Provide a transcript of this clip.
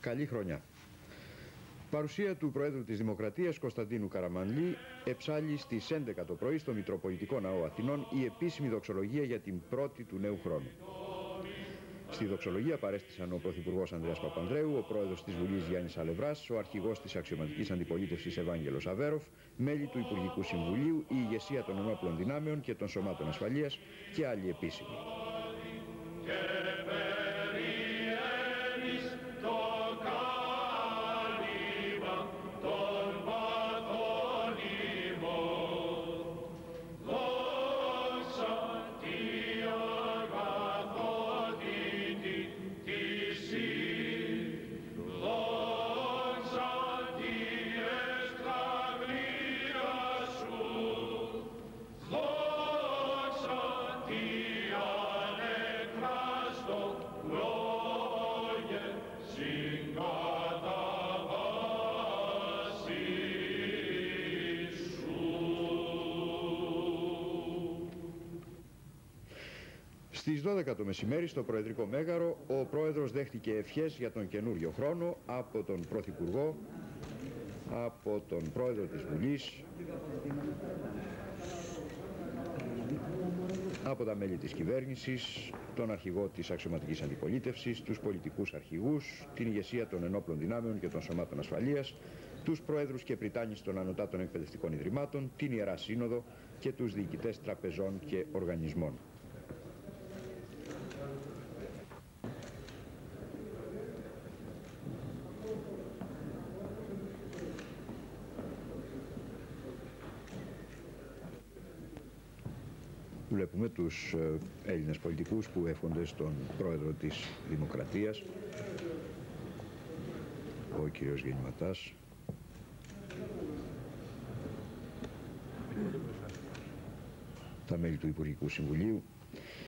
Καλή χρονιά. Παρουσία του Προέδρου της Δημοκρατίας Κωνσταντίνου Καραμανλή εψάλλει στις 11 το πρωί στο Μητροπολιτικό Ναό Αθηνών η επίσημη δοξολογία για την πρώτη του νέου χρόνου. Στη δοξολογία παρέστησαν ο Πρωθυπουργός Ανδρέας Παπανδρέου, ο Πρόεδρος της Βουλής Γιάννης Αλευράς, ο Αρχηγός της Αξιωματικής Αντιπολίτευσης Ευάγγελος Αβέροφ, μέλη του Υπουργικού Συμβουλίου, η ηγεσία των Ενόπλων Δυνάμεων και των Σωμάτων Ασφαλείας και άλλοι επίσημοι. Στις 12 το μεσημέρι στο Προεδρικό Μέγαρο ο Πρόεδρος δέχτηκε ευχές για τον καινούριο χρόνο από τον Πρωθυπουργό, από τον Πρόεδρο της Βουλής, από τα μέλη της κυβέρνησης, τον Αρχηγό της Αξιωματικής Αντιπολίτευσης, τους πολιτικούς αρχηγούς, την ηγεσία των Ενόπλων Δυνάμεων και των Σωμάτων Ασφαλείας, τους Προέδρους και Πριτάνης των Ανωτάτων Εκπαιδευτικών Ιδρυμάτων, την Ιερά Σύνοδο και τους διοικητές τραπεζών και οργανισμών. Βλέπουμε τους Έλληνες πολιτικούς που εύχονται στον Πρόεδρο της Δημοκρατίας, ο κύριος Γεννηματάς, τα μέλη του Υπουργικού Συμβουλίου,